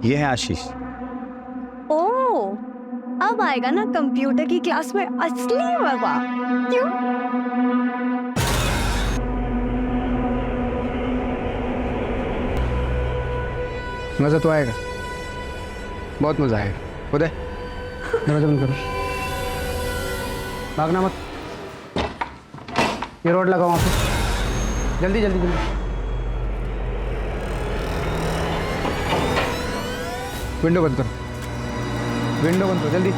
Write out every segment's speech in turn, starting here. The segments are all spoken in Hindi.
ये है आशीष। ओह, अब आएगा ना कंप्यूटर की क्लास में असली मजा। क्यों? मजा तो आएगा, बहुत मजा आएगा। उदय, दरवाजा बंद करो, भागना मत। ये रोड लगाओ वहाँ पे, जल्दी जल्दी जल्दी। विंडो बंद करो, विंडो बंद करो जल्दी।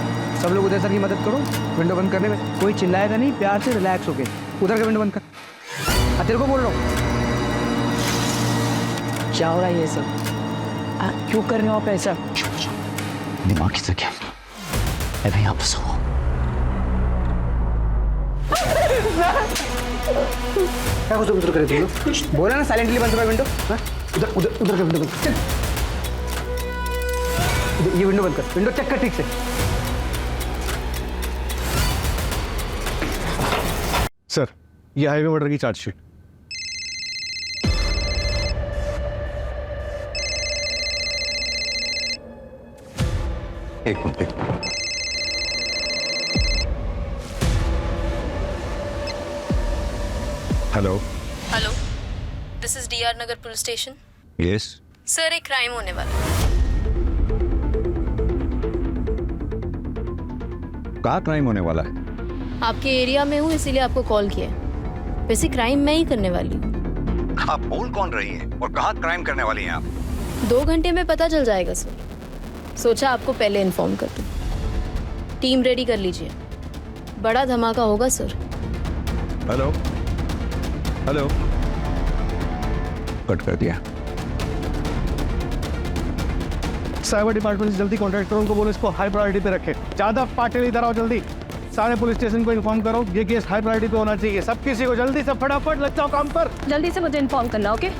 सब लोग उदय सर की मदद करो विंडो बंद करने में। कोई चिल्लाएगा नहीं, प्यार से रिलैक्स होके उधर का विंडो बंद कर। तेरे को बोल रहा हूँ। क्या हो रहा है ये सब? क्यों कर रहे हो आप ऐसा? दिमाग की से क्या है भाई, आप सो क्या कुछ उधर करे तुम लोग? बोला ना साइलेंटली बंद करो विंडो। उधर उधर उधर का विंडो बंद कर। ये विंडो बंद कर, विंडो चेक कर ठीक से। सर, ये हाईवे मर्डर की चार्जशीट। एक minute. Hello. Hello, this is DR Nagar police station. Yes sir, एक क्राइम होने वाला है। कहाँ क्राइम होने वाला है? आपके एरिया में हूँ, इसीलिए आपको कॉल किया है। वैसे क्राइम मैं ही करने वाली हूँ। आप बोल कौन रही हैं और कहाँ क्राइम करने वाली हैं आप? 2 घंटे में पता चल जाएगा सर। सोचा आपको पहले इन्फॉर्म कर दूं। टीम रेडी कर लीजिए, बड़ा धमाका होगा सर। हेलो हेलो, कट कर दिया। साइबर डिपार्टमेंट से जल्दी कॉन्टैक्ट करो, उनको बोलो इसको हाई प्रायोरिटी पे रखें। ज्यादा पार्टी इधर आओ जल्दी। सारे पुलिस स्टेशन को इन्फॉर्म करो, ये केस हाई प्रायोरिटी पे होना चाहिए। सब किसी को जल्दी से फटाफट लग जाओ काम पर। जल्दी से मुझे इन्फॉर्म करना, ओके?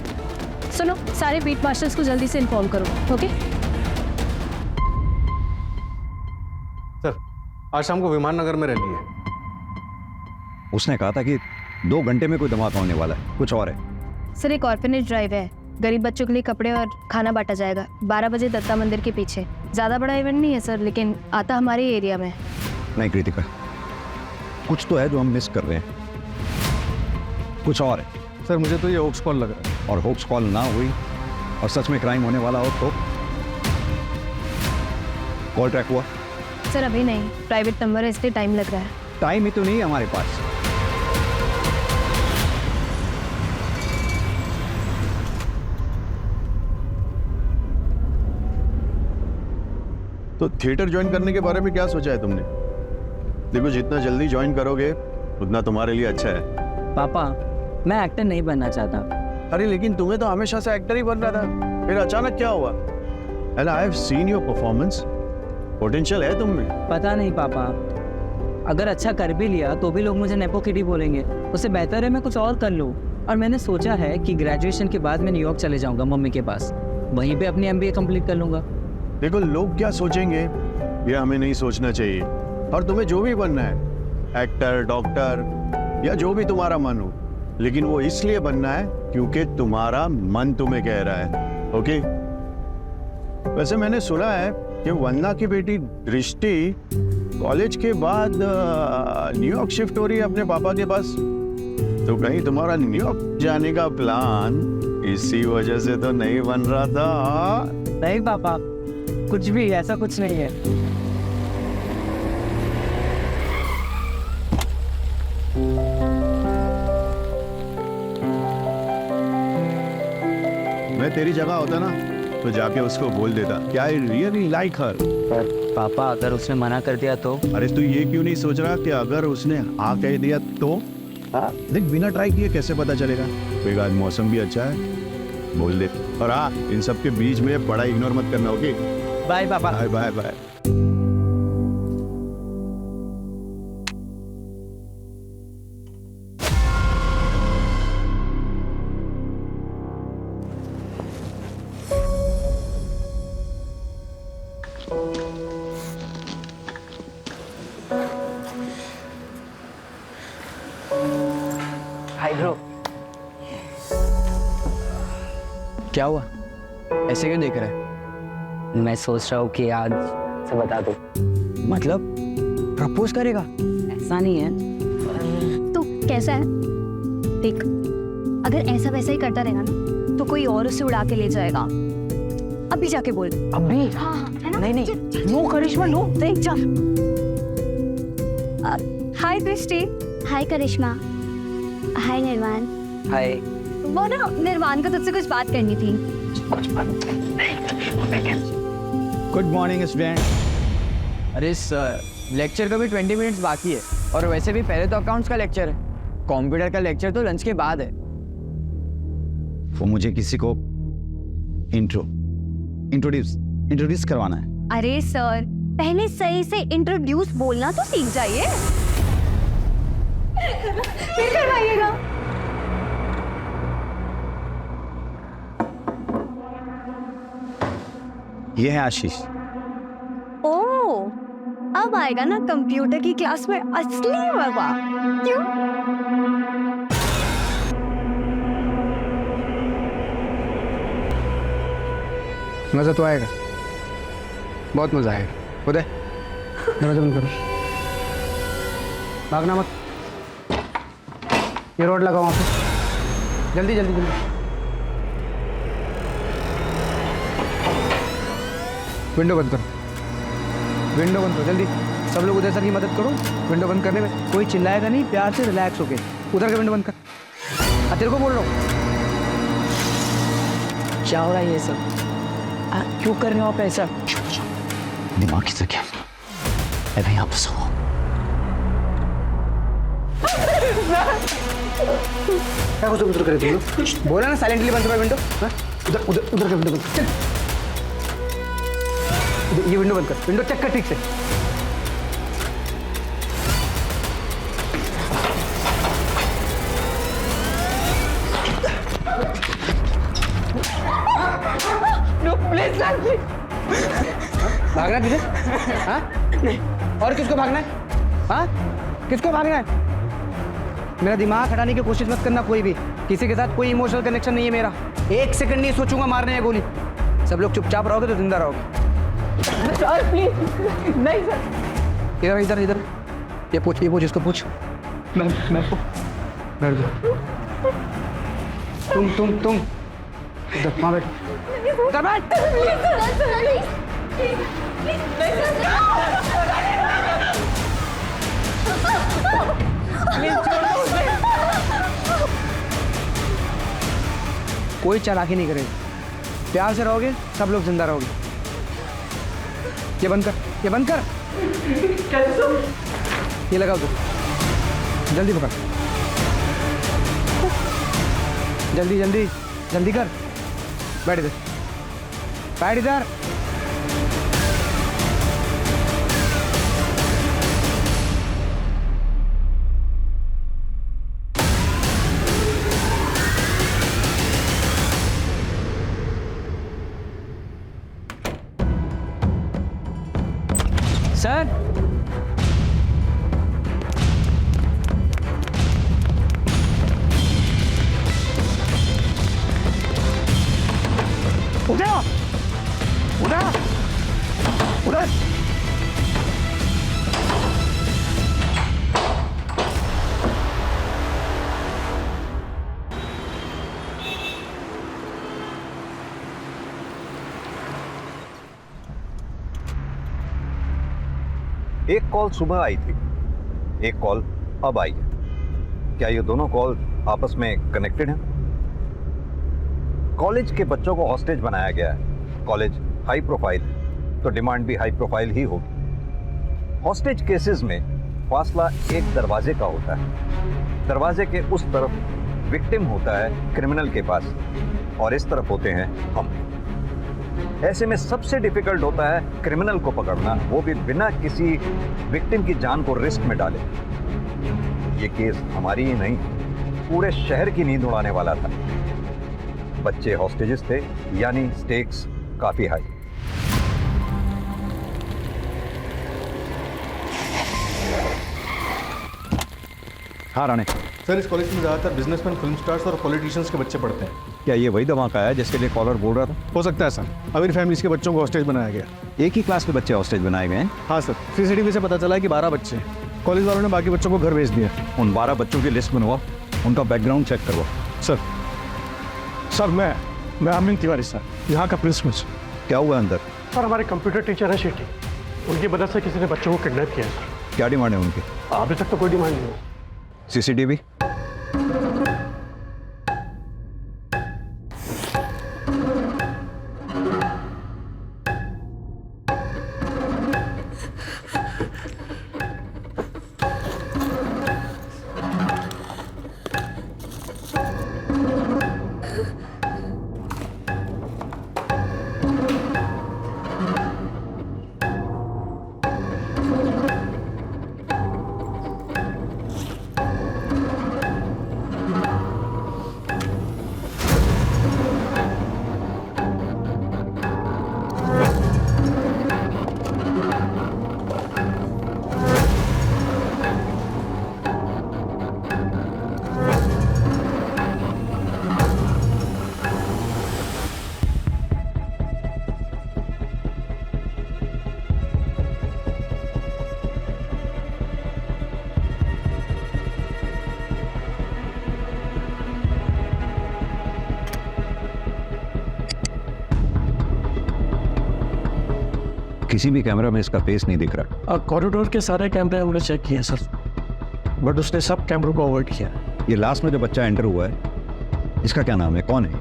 सुनो, सारे बीट मास्टर्स को जल्दी से इन्फॉर्म करो, ओके? सर, आज शाम को विमान नगर में रैली है। उसने कहा था कि 2 घंटे में कोई धमाका होने वाला है, कुछ और है। सर, एक ऑर्फनेज ड्राइव है, गरीब बच्चों के लिए कपड़े और खाना बांटा जाएगा 12 बजे दत्ता मंदिर के पीछे। ज़्यादा बड़ा इवेंट नहीं है सर, लेकिन आता हमारे एरिया में। नहीं कृतिका, कुछ तो है जो हम मिस कर रहे हैं, कुछ और है। सर, मुझे तो ये होक्स कॉल लग रहा है। और होप्स कॉल ना हुई और सच में क्राइम होने वाला हो तो? कॉल ट्रैक हुआ? सर अभी नहीं, प्राइवेट नंबर है इसलिए टाइम लग रहा है। टाइम ही तो नहीं है हमारे पास। तो थिएटर ज्वाइन करने के बारे में क्या सोचा है तुमने? देखो, जितना जल्दी ज्वाइन करोगे उतना तुम्हारे लिए अच्छा है। पापा, मैं एक्टर नहीं बनना चाहता। अरे लेकिन तुम्हें तो हमेशा से एक्टर ही बन रहा था, फिर अचानक क्या हुआ? And I have seen your performance, potential है तुम में। पता नहीं पापा, अगर अच्छा कर भी लिया तो भी लोग मुझे नेपो किडी बोलेंगे। उससे बेहतर है मैं कुछ और कर लूँ। और मैंने सोचा है कि ग्रेजुएशन के बाद मैं न्यूयॉर्क चले जाऊँगा मम्मी के पास, वहीं पे अपनी MBA कंप्लीट कर लूँगा। देखो, लोग क्या सोचेंगे ये हमें नहीं सोचना चाहिए। और तुम्हें जो भी बनना है, एक्टर, डॉक्टर या जो भी तुम्हारा मन हो, लेकिन वो इसलिए बनना है क्योंकि तुम्हारा मन तुम्हें कह रहा है। ओके? वैसे मैंने सुना है कि वंदना की बेटी दृष्टि कॉलेज के बाद न्यूयॉर्क शिफ्ट हो रही है अपने पापा के पास। तो कहीं तुम्हारा न्यूयॉर्क जाने का प्लान इसी वजह से तो नहीं बन रहा था? नहीं पापा, कुछ भी ऐसा कुछ नहीं है। मैं तेरी जगह होता ना तो जाके उसको बोल देता कि आई रियली लाइक हर। पर पापा, अगर उसने मना कर दिया तो? अरे तू ये क्यों नहीं सोच रहा कि अगर उसने हाँ कह दिया तो? देख, बिना ट्राई किए कैसे पता चलेगा? कोई आज मौसम भी अच्छा है, बोल दे। और हाँ, इन सब के बीच में पढ़ाई इग्नोर मत करना, ओके? बाय पापा। Bye bye bye. Hi bro. क्या हुआ, ऐसे क्यों देख रहा है? मैं सोच रहा हूँ कि आज से बता दो। मतलब प्रपोज करेगा? ऐसा नहीं है। तो कैसा है? देख, अगर ऐसा वैसा ही करता रहेगा ना तो कोई और उसे उड़ा के ले जाएगा। अभी जाके बोल। अभी? हाँ है ना? नहीं, नो करिश्मा, नो। देख जा। हाय दृष्टि। हाय करिश्मा। हाय निर्वाण। हाय। वो ना निर्वाण को तुझसे कुछ बात करनी थी। Good morning student. अरे सर, लेक्चर का भी 20 मिनट्स बाकी है और वैसे भी पहले तो अकाउंट्स का लेक्चर है, कंप्यूटर का लेक्चर तो लंच के बाद है। वो मुझे किसी को इंट्रोड्यूस करवाना है। अरे सर, पहले सही से इंट्रोड्यूस बोलना तो सीख जाइए। फिर करवाइएगा। ये है आशीष। ओह, अब आएगा ना कंप्यूटर की क्लास में असली मजा। क्यों? मजा तो आएगा, बहुत मजा आएगा। उदय, दरवाजा बंद करो, भागना मत। ये रोड लगाओ वहाँ पे, जल्दी जल्दी जल्दी। विंडो बंद करो, विंडो बंद करो जल्दी। सब लोग उदय सर की मदद करो विंडो बंद करने में। कोई चिल्लाएगा नहीं, प्यार से रिलैक्स होके उधर का विंडो बंद कर। तेरे को बोल रहा हूँ। क्या हो रहा है ये सब? क्यों कर रहे हो आप ऐसा? दिमाग से क्या? अरे यहाँ पर सो। क्या कुछ उधर करे तुम लोग? बोला ना साइलेंटली बंद करो विंडो। उधर उधर उधर का विंडो बंद कर। ये विंडो बंद कर, विंडो चेक कर ठीक से। भागना किसे? हाँ? और किसको भागना है? हाँ? किसको भागना है? मेरा दिमाग हटाने की कोशिश मत करना कोई भी। किसी के साथ कोई इमोशनल कनेक्शन नहीं है मेरा। 1 सेकंड नहीं सोचूंगा मारने है गोली। सब लोग चुपचाप रहोगे तो जिंदा रहोगे। Sir please. नहीं सर। इधर इधर इधर। ये पूछ इसको पूछ। मैं बैठ जाओ। तुम इधर वहाँ बैठ। इधर बैठ। कोई चालाकी नहीं करेगा। प्यार से रहोगे सब लोग जिंदा रहोगे। ये बंद कर, ये बंद कर। ये लगाओ तो जल्दी पकड़, जल्दी जल्दी जल्दी कर। बैठ इधर, बैठ इधर। सर उधर उधर उधर। एक कॉल सुबह आई थी, एक कॉल अब आई है। क्या ये दोनों कॉल आपस में कनेक्टेड हैं? कॉलेज के बच्चों को हॉस्टेज बनाया गया है। कॉलेज हाई प्रोफाइल है तो डिमांड भी हाई प्रोफाइल ही होगी। हॉस्टेज केसेस में फासला एक दरवाजे का होता है। दरवाजे के उस तरफ विक्टिम होता है क्रिमिनल के पास और इस तरफ होते हैं हम। ऐसे में सबसे डिफिकल्ट होता है क्रिमिनल को पकड़ना, वो भी बिना किसी विक्टिम की जान को रिस्क में डाले। ये केस हमारी ही नहीं, पूरे शहर की नींद उड़ाने वाला था। बच्चे हॉस्टेजेस थे, यानी स्टेक्स काफी हाई। हाँ राणे। सर, इस कॉलेज में ज़्यादातर बिजनेसमैन, फिल्म स्टार्स और पॉलिटिशियंस के बच्चे पढ़ते हैं। क्या ये वही धमाका है जिसके लिए कॉलर बोल रहा था? हो सकता है सर, अमीर फैमिलीज के बच्चों को हॉस्टेज बनाया गया। एक ही क्लास के बच्चे हॉस्टेज बनाए गए हैं? हाँ सर, सीसीटीवी से पता चला है कि 12 बच्चे हैं। कॉलेज वालों ने बाकी बच्चों को घर भेज दिया। उन 12 बच्चों की लिस्ट बनवाओ, उनका बैकग्राउंड चेक करवाओ। सर मैं अमिन तिवारी सर, यहाँ का प्रिंसिपल। क्या हुआ अंदर? सर हमारे कंप्यूटर टीचर है शेट्टी, उनकी मदद से किसी ने बच्चों को किडनैप किया है सर। क्या डिमांड है उनकी? अभी तक तो कोई डिमांड नहीं है। सीसीटीवी? किसी भी कैमरा में इसका फेस नहीं दिख रहा। कॉरिडोर के सारे कैमरे हमने चेक किए सर, बट उसने सब कैमरों को अवॉइड किया। ये लास्ट में जो बच्चा एंटर हुआ है, इसका क्या नाम है, कौन है?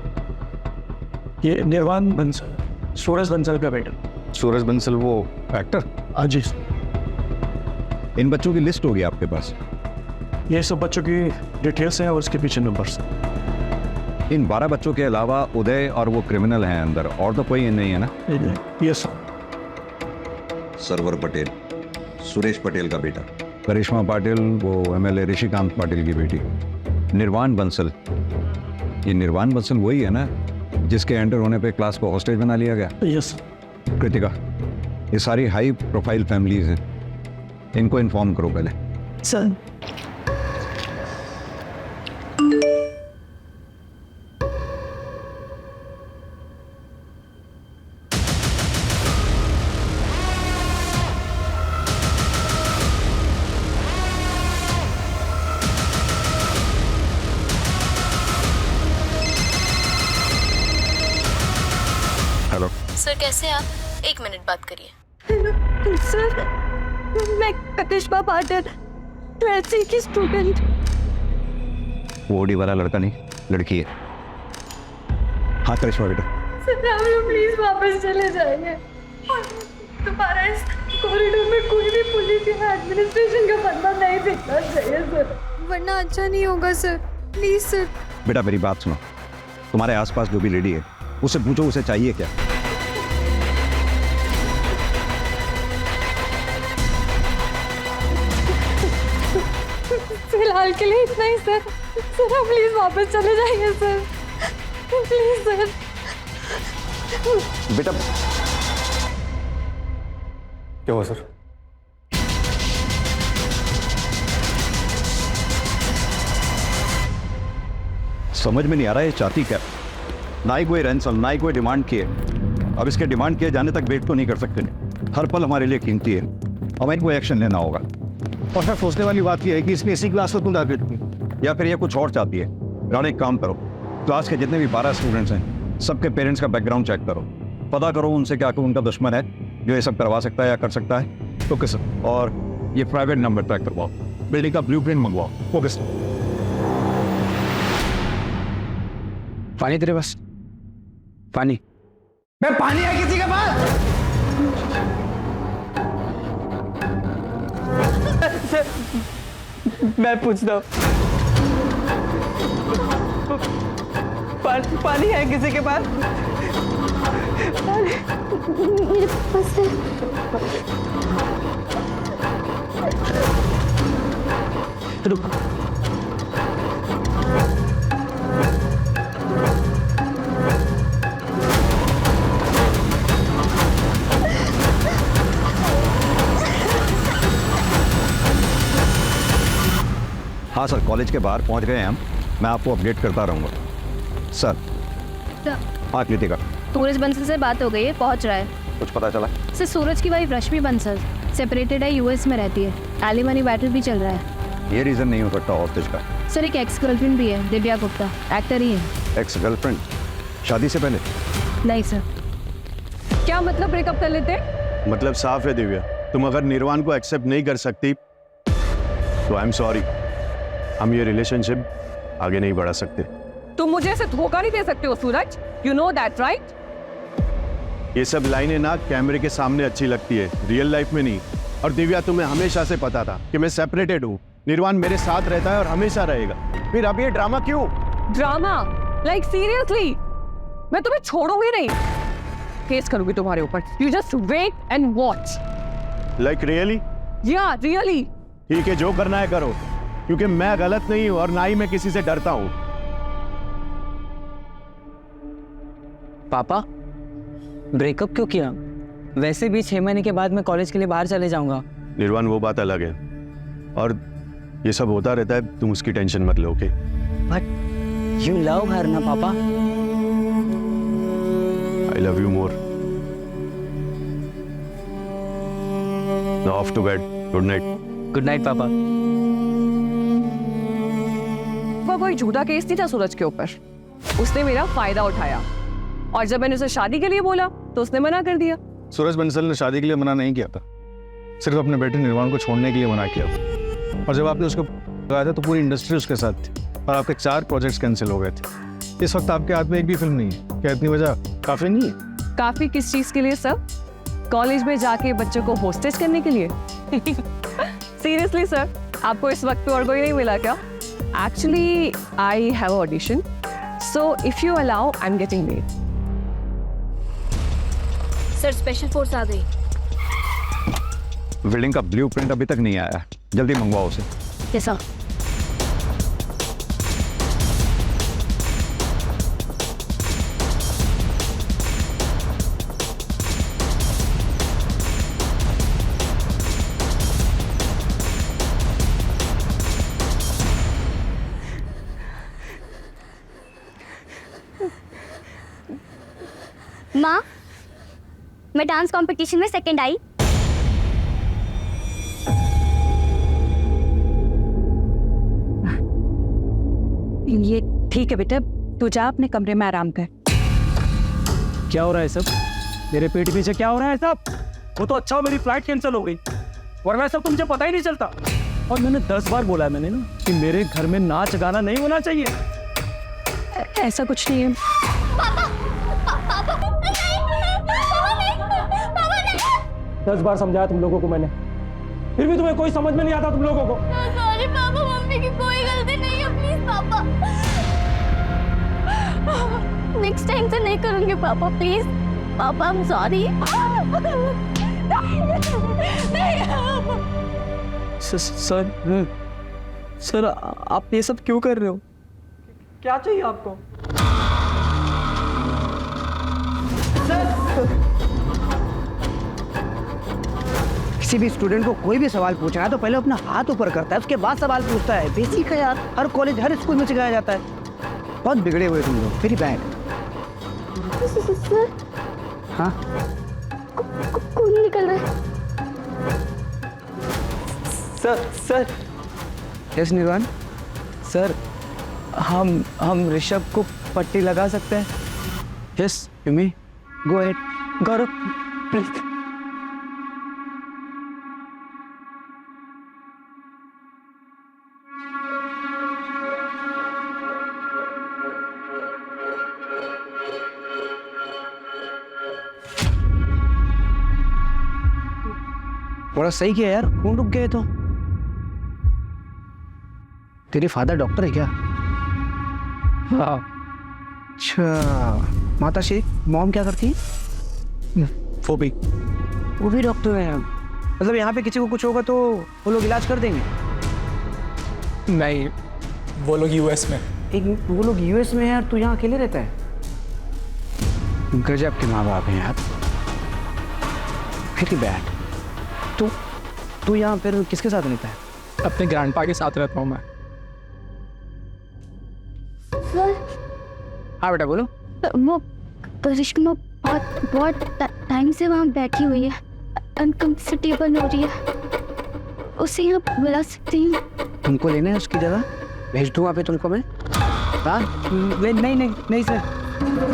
ये निर्वाण बंसल, सूरज बंसल का बेटा। सूरज बंसल, वो एक्टर? हाँ जी, इन बच्चों की लिस्ट होगी आपके पास? ये सब बच्चों की डिटेल्स हैं और उसके पीछे नंबर्स। इन 12 बच्चों के अलावा उदय और वो क्रिमिनल हैं अंदर, और तो कोई नहीं है ना? ये सर। सरवर पटेल, सुरेश पटेल का बेटा। करिश्मा पाटिल, वो एमएलए ऋषिकांत पाटिल की बेटी। निर्वाण बंसल, ये निर्वाण बंसल वही है ना जिसके एंटर होने पे क्लास को हॉस्टेज बना लिया गया? यस। कृतिका, ये सारी हाई प्रोफाइल फैमिलीज हैं, इनको इन्फॉर्म करो पहले। सर हेलो सर, कैसे हैं आप? 1 मिनट बात करिए। सर, मैं करिश्मा पाटिल, 12th C की स्टूडेंट। वो ओडी वाला लड़का नहीं, लड़की है। हाँ करिश्मा बेटा। सर, हम लोग प्लीज वापस चले जाएंगे। दोबारा इस कॉरिडोर में कोई भी पुलिस या एडमिनिस्ट्रेशन का बंदा नहीं दिखना चाहिए सर, वरना अच्छा नहीं होगा सर। Please sir. बेटा मेरी बात सुनो, तुम्हारे आसपास जो भी लेडी है उससे पूछो उसे चाहिए क्या। फिलहाल के लिए इतना ही सर। सर आप प्लीज वापस चले जाइए सर, प्लीज सर। बेटा क्या हुआ सर? समझ में नहीं आ रहा है ये चाहती क्या। ना ही कोई रैंसम, ना ही कोई डिमांड किए। अब इसके डिमांड किए जाने तक वेट तो नहीं कर सकते। हर पल हमारे लिए कीमती है, हमें कोई एक्शन लेना होगा। और सर सोचने वाली बात यह है कि इसने इसी क्लास को क्यों टारगेट किया, या फिर ये कुछ और चाहती है। राणा एक काम करो, क्लास के जितने भी 12 स्टूडेंट्स हैं सबके पेरेंट्स का बैकग्राउंड चेक करो, पता करो उनसे क्या उनका दुश्मन है जो ये सब करवा सकता है या कर सकता है। Okay sir. और ये प्राइवेट नंबर ट्रैक करवाओ, बिल्डिंग का ब्लूप्रिंट मंगवाओ। Okay sir. पानी तेरे पास? पानी? मैं पानी है किसी के पास? मैं पूछता हूँ, पानी है किसी के पास? मेरे पास है। रुक। हाँ सर, कॉलेज के बाहर पहुंच गए हैं हम, मैं आपको अपडेट करता रहूँगा। सर हाँ कृतिका, सूरज बंसल से बात हो गई है, पहुंच रहा है। कुछ पता चला? सर सूरज की वाइफ रश्मि बंसल सेपरेटेड है, यूएस में रहती है। एलिमनी बैटल भी चल रहा है। ये रीजन नहीं हो सकता हॉस्टेज का। सर एक एक्स गर्लफ्रेंड भी है, दिव्या गुप्ता, एक्टर ही है। Ex girlfriend? शादी से पहले? नहीं सर। क्या मतलब ब्रेकअप कर लेते? मतलब साफ है दिव्या, तुम अगर निर्वाण को एक्सेप्ट नहीं कर सकती तो आई एम सॉरी, हम ये रिलेशनशिप आगे नहीं बढ़ा सकते। तुम मुझे ऐसे धोखा नहीं दे सकते हो सूरज, यू नो दैट राइट? ये सब लाइनें ना कैमरे के सामने अच्छी लगती है, रियल लाइफ में नहीं। और दिव्या, तुम्हें हमेशा से पता था कि मैं सेपरेटेड हूँ, निर्वाण मेरे साथ रहता है और हमेशा रहेगा, फिर अब ये ड्रामा क्यों? ड्रामा? Like seriously? मैं तुम्हें छोड़ूंगी नहीं, केस करूंगी तुम्हारे ऊपर। You just wait and watch. Like really? Yeah really. ठीक है, जो करना है करो, क्योंकि मैं गलत नहीं हूं और ना ही मैं किसी से डरता हूं। पापा, ब्रेकअप क्यों किया? वैसे भी 6 महीने के बाद मैं कॉलेज के लिए बाहर चले जाऊंगा। निर्वाण, वो बात अलग है और ये सब होता रहता है, तुम उसकी टेंशन मत लो, okay? But you love her ना पापा। I love you more. Now off to bed, good night. Good night पापा। वो कोई झूठा केस नहीं था सूरज के ऊपर, उसने मेरा फायदा उठाया और जब मैंने उसे शादी के लिए बोला तो उसने मना कर दिया। सूरज बंसल ने शादी के लिए मना नहीं किया था, सिर्फ अपने बेटे निर्वाण को छोड़ने के लिए मना किया था। और जब आपने उसको लगाया था तो पूरी इंडस्ट्री उसके साथ थी और आपके 4 प्रोजेक्ट्स कैंसिल हो गए थे। इस वक्त आपके हाथ में एक भी फिल्म नहीं है, क्या इतनी वजह काफी नहीं है? काफी किस चीज के लिए सर? कॉलेज में जाके बच्चों को होस्टेज करने के लिए? सीरियसली सर, आपको इस वक्त पे और कोई नहीं मिला क्या? Actually I have audition, so if you allow I am getting late. Sir special force आ गई। बिल्डिंग का ब्लूप्रिंट अभी तक नहीं आया, जल्दी मंगवाओ उसे। कैसा? माँ, मैं डांस कंपटीशन में सेकंड आई। ये ठीक है बेटा, तू जा अपने कमरे में आराम कर। क्या हो रहा है सब? मेरे पेट के पीछे क्या हो रहा है सब? वो तो अच्छा हो मेरी फ्लाइट कैंसिल हो गई, वरना सब तो मुझे पता ही नहीं चलता। और मैंने 10 बार बोला है मैंने ना कि मेरे घर में नाच गाना नहीं होना चाहिए। ऐसा कुछ नहीं है। पापा, पापा, नहीं। 10 बार समझाया तुम लोगों को मैंने, फिर भी तुम्हें कोई समझ में नहीं आता तुम लोगों को। सॉरी पापा, मम्मी की कोई गलती नहीं है, प्लीज पापा। नेक्स्ट टाइम से नहीं करूंगी पापा, प्लीज पापा, आई एम सॉरी। सर आप ये सब क्यों कर रहे हो? क्या चाहिए आपको? किसी भी स्टूडेंट को कोई भी सवाल पूछना है तो पहले अपना हाथ ऊपर करता है, उसके बाद सवाल पूछता है। बेसिक है यार, हर कॉलेज हर स्कूल में सिखाया जाता है। बहुत बिगड़े हुए तुम लोग, वेरी बैड। सर, हाँ, खून निकल रहा है। सर यस निर्वाण। सर, हम ऋषभ को पट्टी लगा सकते हैं? Yes you may go ahead. Gaurav please. बड़ा सही किया यार, खून रुक गए तो। तेरे फादर डॉक्टर है क्या? हाँ। अच्छा, माता श्री मॉम क्या करती है? वो भी डॉक्टर है। मतलब यहाँ पे किसी को कुछ होगा तो वो लोग इलाज कर देंगे? नहीं, वो लोग यूएस में। वो लोग यूएस में है और तू यहाँ अकेले रहता है? गजब के माँ बाप हैं यार, वेरी बैड। तू यहाँ फिर किसके साथ रहता है? अपने ग्रैंडपा के साथ रहता हूँ मैं। हाँ बेटा बोलो। वो करिश्मा बहुत टाइम से वहाँ बैठी हुई है, अनकंफर्टेबल हो रही है। उसे यहाँ बुला सकते हैं? तुमको लेना है उसकी जगह? भेज दूँ वहाँ पे तुमको मैं? हाँ? नहीं नहीं नहीं सर,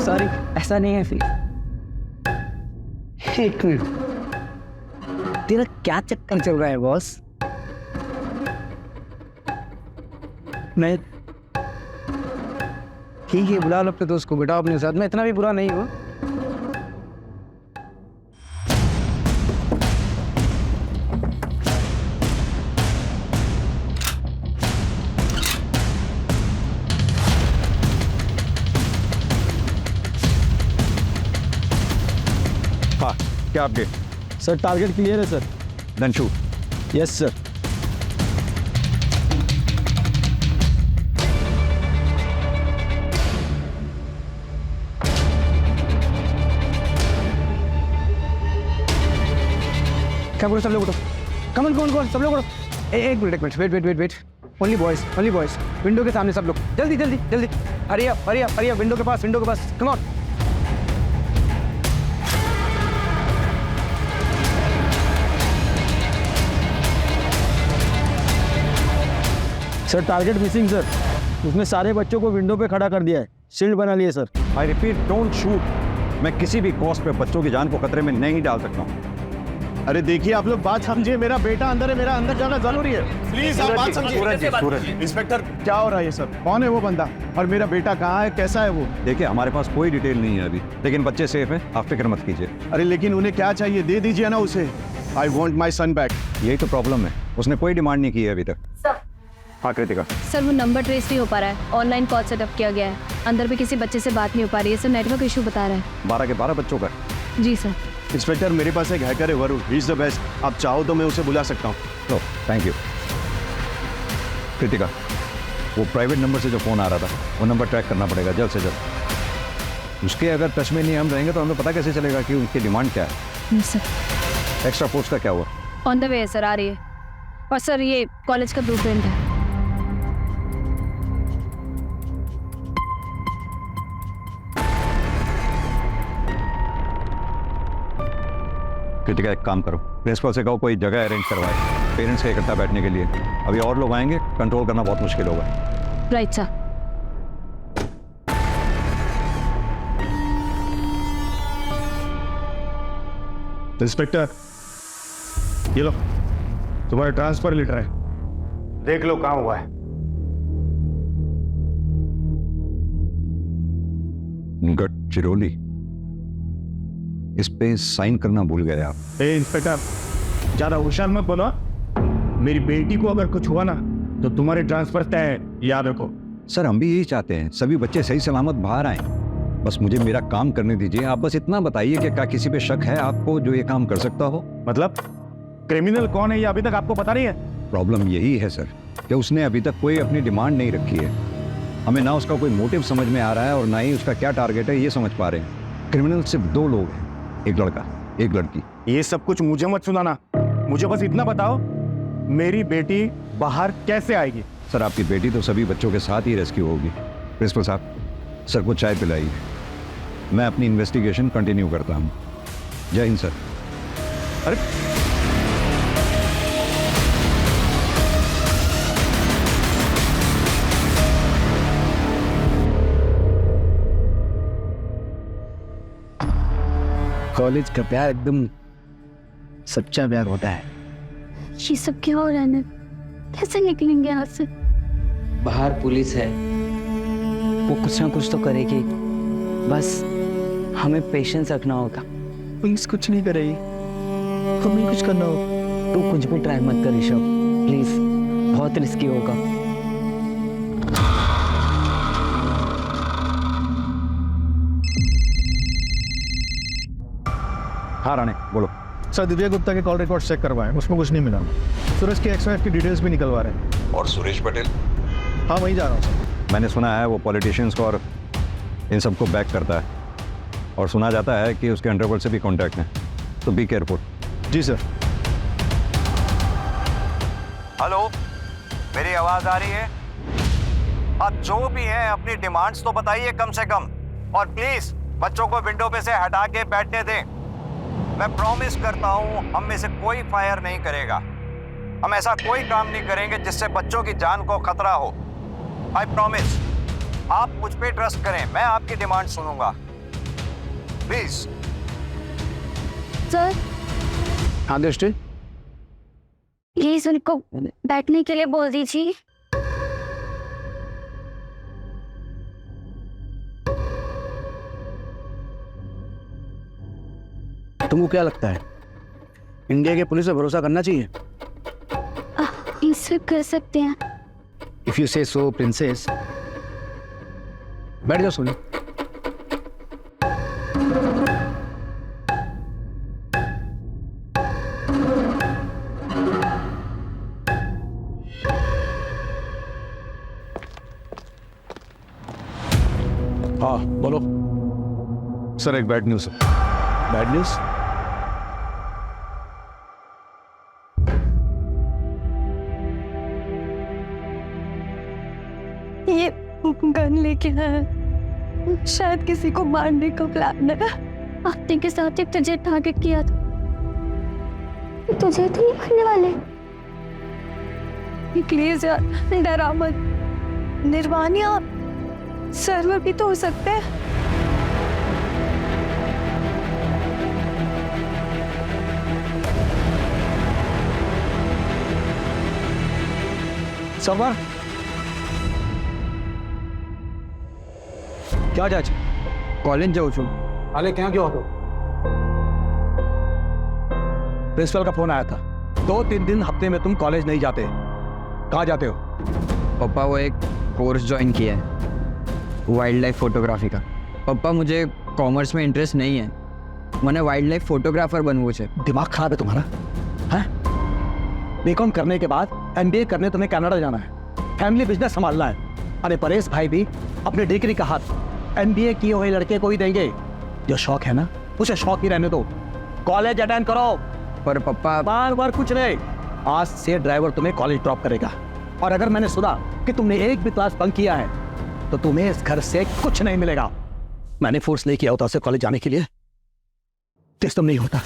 सॉरी, ऐसा नहीं है फिर। एक मिनट, तेरा क्या चक्कर चल रहा है बॉस? मैं ठीक है, बुला लो अपने दोस्त को, बिठाओ अपने साथ। मैं इतना भी बुरा नहीं हूँ। हाँ, क्या आपके? सर टारगेट क्लियर है sir. Then shoot. Yes sir. क्या बोलो सब लोग उठो, कमन कौन सब लोग उठो। एक minute, wait. Only boys, window के सामने सब लोग, जल्दी। हरी अप, विंडो के पास, come on. Sir target missing sir, उसने सारे बच्चों को विंडो पे खड़ा कर दिया है, शील्ड बना लिए sir. I repeat, don't shoot. मैं किसी भी कॉस्ट पे बच्चों की जान को खतरे में नहीं डाल सकता हूँ। अरे देखिए आप लोग बात समझिए, मेरा बेटा अंदर है, मेरा अंदर जाना जरूरी है। प्लीज आप बात समझिए। सूरज, इंस्पेक्टर क्या हो रहा है ये सब? कौन है वो बंदा और मेरा बेटा कहाँ है, कैसा है वो? देखिए हमारे पास कोई डिटेल नहीं है अभी, लेकिन बच्चे सेफ हैं, आप फिक्र मत कीजिए। अरे लेकिन उन्हें क्या चाहिए, दे दीजिए ना उसे। I want my son back. यही तो प्रॉब्लम है, उसने कोई डिमांड नहीं की है अभी तक। सर हाँ कृतिका। सर वो नंबर ट्रेस नहीं हो पा रहा है, ऑनलाइन कॉल सेटअप किया गया है, अंदर भी किसी बच्चे से बात नहीं हो पा रही है सर, नेटवर्क इशू बता रहा है। 12 के 12 बच्चों का। जी सर। इंस्पेक्टर मेरे पास एक हैकर है Varun, he is the best. आप चाहो तो मैं उसे बुला सकता हूँ। लो थैंक यू। कृतिका, वो प्राइवेट नंबर से जो फ़ोन आ रहा था, वो नंबर ट्रैक करना पड़ेगा जल्द से जल्द। उसके अगर टच में नहीं हम रहेंगे तो हमें पता कैसे चलेगा कि उनकी डिमांड क्या है। सर एक्स्ट्रा फोर्स का क्या हुआ? ऑन द वे है सर, आ रही है। और सर ये कॉलेज का ब्लूप्रिंट है। कृतिका एक काम करो, प्रिंसिपल से कहो कोई जगह अरेंज करवाए पेरेंट्स के इकट्ठा बैठने के लिए। अभी और लोग आएंगे, कंट्रोल करना बहुत मुश्किल होगा। Right sir. इंस्पेक्टर ये लो, तुम्हारा ट्रांसफर लेटर है, देख लो कहाँ हुआ है। गडचिरोली, इस पे साइन करना भूल गए आप। ए इंस्पेक्टर, ज्यादा होशियार मत बनो। मेरी बेटी को अगर कुछ हुआ ना तो तुम्हारे ट्रांसफर तय है, याद रखो। सर हम भी यही चाहते हैं, सभी बच्चे सही सलामत बाहर आए। बस मुझे मेरा काम करने दीजिए। आप बस इतना बताइए कि क्या किसी पे शक है आपको जो ये काम कर सकता हो? मतलब क्रिमिनल कौन है ये अभी तक आपको पता नहीं है? प्रॉब्लम यही है सर कि उसने अभी तक कोई अपनी डिमांड नहीं रखी है। हमें ना उसका कोई मोटिव समझ में आ रहा है और ना ही उसका क्या टारगेट है ये समझ पा रहे हैं। क्रिमिनल सिर्फ 2 लोग हैं, एक लड़का एक लड़की। ये सब कुछ मुझे मत सुनाना, मुझे बस इतना बताओ मेरी बेटी बाहर कैसे आएगी? सर आपकी बेटी तो सभी बच्चों के साथ ही रेस्क्यू होगी। प्रिंसिपल साहब, सर को चाय पिलाइए, मैं अपनी इन्वेस्टिगेशन कंटिन्यू करता हूँ। जय हिंद सर। अरे कॉलेज का प्यार एकदम सच्चा प्यार होता है। ये सब क्या हो रहा है? कैसे निकलेंगे यहाँ से? बाहर पुलिस है, वो कुछ ना कुछ तो करेगी, बस हमें पेशेंस रखना होगा। पुलिस कुछ नहीं करेगी, हमें कुछ करना होगा। तू कुछ भी ट्राई मत कर ऋषभ, प्लीज, बहुत रिस्की होगा। हाँ राणे बोलो। सर दिव्या गुप्ता के कॉल रिकॉर्ड चेक करवाएं, उसमें कुछ नहीं मिला। सूरज की XYF की डिटेल्स भी निकलवा रहे हैं। और सुरेश पटेल? हाँ वहीं जा रहा हूँ सर। मैंने सुना है वो पॉलिटिशियंस को और इन सबको बैक करता है, और सुना जाता है कि उसके अंडरवर्ल्ड से भी कॉन्टैक्ट है, तो बी केयरफुल। जी सर। हेलो, मेरी आवाज आ रही है? आप जो भी हैं अपनी डिमांड्स तो बताइए कम से कम। और प्लीज बच्चों को विंडो पे से हटा के बैठने दें। मैं प्रॉमिस करता हूं हम में से कोई फायर नहीं करेगा। हम ऐसा कोई काम नहीं करेंगे जिससे बच्चों की जान को खतरा हो। I promise. आप मुझ पे ट्रस्ट करें, मैं आपकी डिमांड सुनूंगा। प्लीज। सर हाँ दृष्टि, प्लीज उनको बैठने के लिए बोल दीजिए। तुमको क्या लगता है इंडिया के पुलिस पे भरोसा करना चाहिए? इस कर सकते हैं। इफ यू से सो प्रिंसेस। बैठ जाओ सोनी। हाँ बोलो। सर एक बैड न्यूज़ है। Bad news? ये गन लेके आया, शायद किसी को मारने का प्लान है। आते के साथ एक तुझे टारगेट किया था। तुझे तो नहीं मारने वाले। प्लीज यार डरा मत। निर्वाणी सर्वर भी तो हो सकते हैं। સવાર ક્યાં જાય છે? कॉलेज जाऊँ છું। हाले क्या गयो હતો? प्रिंसिपल का फोन आया था, 2-3 दिन हफ्ते में तुम कॉलेज नहीं जाते। कहाँ जाते हो? पापा वो एक कोर्स ज्वाइन किया है वाइल्ड लाइफ फोटोग्राफी का। पापा मुझे कॉमर्स में इंटरेस्ट नहीं है, मैंने वाइल्ड लाइफ फोटोग्राफर बनવું છે। दिमाग खराब है तुम्हारा? हैं? बीकॉम करने के बाद एमबीए करने तुम्हें कनाडा जाना है, फैमिली बिजनेस संभालना है। अरे परेश भाई भी अपने डिग्री का हाथ एमबीए किए हुए लड़के को ही देंगे। जो शौक है ना उसे शौक ही रहने दो। कॉलेज अटेंड करो। पर पापा बार बार कुछ नहीं। आज से ड्राइवर तुम्हें कॉलेज ड्रॉप करेगा, और अगर मैंने सुना कि तुमने एक भी क्लास बंक किया है तो तुम्हें इस घर से कुछ नहीं मिलेगा। मैंने फोर्स नहीं किया होता उसे कॉलेज जाने के लिए। सिस्टम नहीं होता,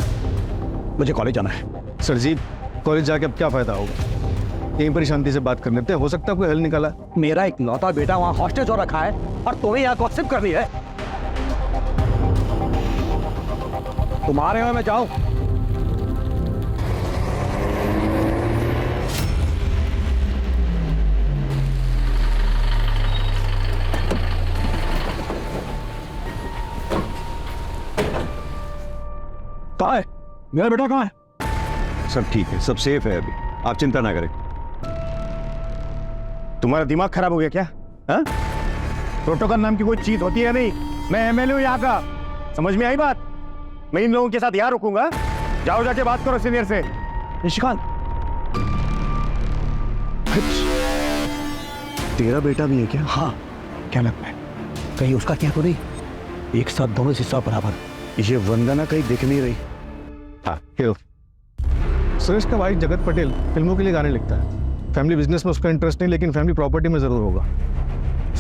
मुझे कॉलेज जाना है। सर जी कॉलेज जाके अब क्या फायदा होगा? यहीं पर ही शांति से बात कर लेते हैं, हो सकता है कोई हल निकाला। मेरा एक लौता बेटा वहां हॉस्टेज हो रखा है और तुम्हें यहाँ गॉसिप करनी है। तुम्हारे में मैं जाऊं? कहाँ है मेरा बेटा? कहाँ है? सब ठीक है, सब सेफ है, अभी आप चिंता ना करें। तुम्हारा दिमाग खराब हो गया क्या? हाँ? प्रोटोकॉल नाम की कोई चीज होती है नहीं। मैं एमएलए हूँ यहाँ का, समझ में आई बात? मैं इन लोगों के साथ यहाँ रुकूंगा। जाओ जाके बात करो सीनियर से। निशिकांत, तेरा बेटा भी है क्या? हाँ क्या लगता है कहीं उसका क्या तो नहीं? एक साथ दोनों हिस्सा बराबर। ये वंदना कहीं दिख नहीं रही। हाँ क्यों? सुरेश का भाई जगत पटेल फिल्मों के लिए गाने लिखता है। फैमिली बिजनेस में उसका इंटरेस्ट नहीं, लेकिन फैमिली प्रॉपर्टी में ज़रूर होगा।